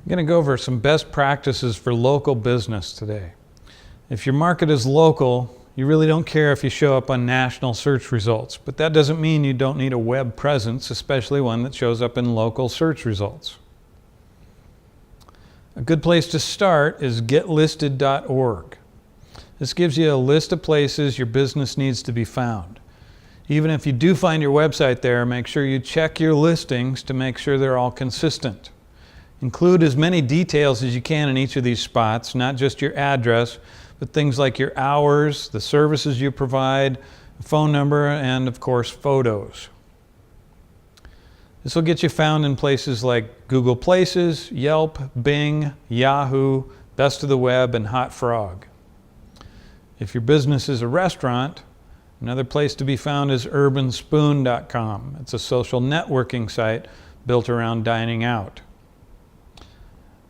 I'm going to go over some best practices for local business today. If your market is local, you really don't care if you show up on national search results, but that doesn't mean you don't need a web presence, especially one that shows up in local search results. A good place to start is getlisted.org. This gives you a list of places your business needs to be found. Even if you do find your website there, make sure you check your listings to make sure they're all consistent. Include as many details as you can in each of these spots, not just your address, but things like your hours, the services you provide, phone number, and of course photos. This will get you found in places like Google Places, Yelp, Bing, Yahoo, Best of the Web, and Hot Frog. If your business is a restaurant, another place to be found is urbanspoon.com. It's a social networking site built around dining out.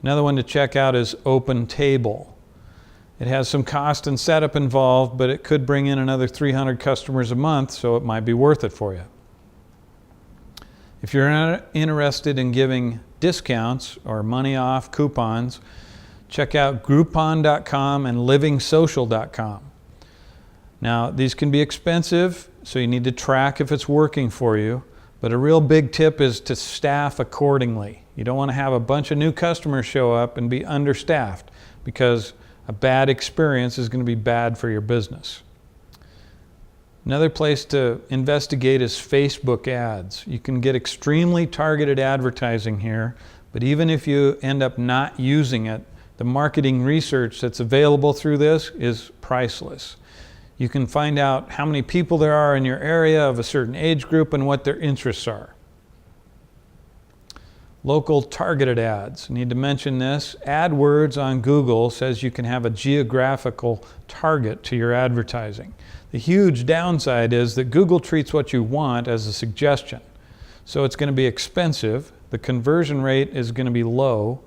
Another one to check out is OpenTable. It has some cost and setup involved, but it could bring in another 300 customers a month, so it might be worth it for you. If you're interested in giving discounts or money off coupons, check out Groupon.com and LivingSocial.com. Now, these can be expensive, so you need to track if it's working for you, but a real big tip is to staff accordingly. You don't want to have a bunch of new customers show up and be understaffed, because a bad experience is going to be bad for your business. Another place to investigate is Facebook ads. You can get extremely targeted advertising here, but even if you end up not using it, the marketing research that's available through this is priceless. You can find out how many people there are in your area of a certain age group and what their interests are. Local targeted ads. I need to mention this. AdWords on Google says you can have a geographical target to your advertising. The huge downside is that Google treats what you want as a suggestion. So it's going to be expensive. The conversion rate is going to be low.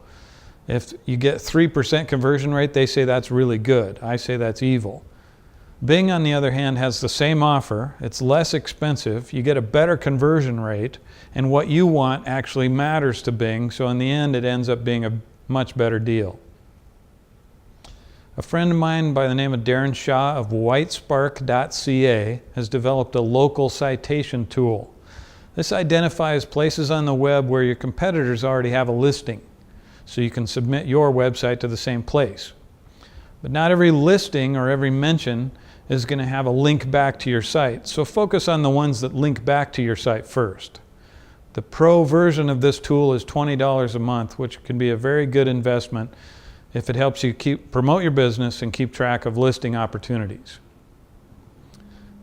If you get 3% conversion rate, they say that's really good. I say that's evil. Bing, on the other hand, has the same offer. It's less expensive. You get a better conversion rate, and what you want actually matters to Bing, so in the end it ends up being a much better deal. A friend of mine by the name of Darren Shaw of whitespark.ca has developed a local citation tool. This identifies places on the web where your competitors already have a listing, so you can submit your website to the same place. But not every listing or every mention is going to have a link back to your site, so focus on the ones that link back to your site first. The pro version of this tool is $20 a month, which can be a very good investment if it helps you promote your business and keep track of listing opportunities.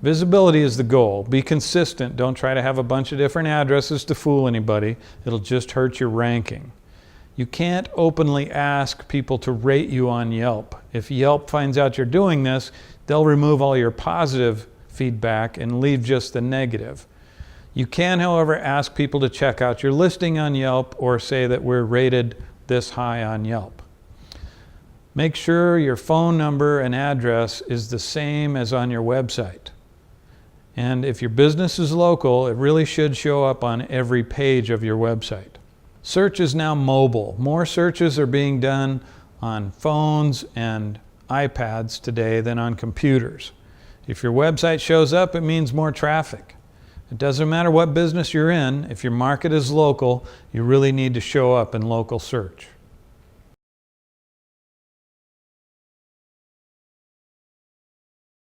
Visibility is the goal. Be consistent. Don't try to have a bunch of different addresses to fool anybody. It'll just hurt your ranking. You can't openly ask people to rate you on Yelp. If Yelp finds out you're doing this, they'll remove all your positive feedback and leave just the negative. You can, however, ask people to check out your listing on Yelp or say that we're rated this high on Yelp. Make sure your phone number and address is the same as on your website. And if your business is local, it really should show up on every page of your website. Search is now mobile. More searches are being done on phones and iPads today than on computers. If your website shows up, it means more traffic. It doesn't matter what business you're in. If your market is local, you really need to show up in local search.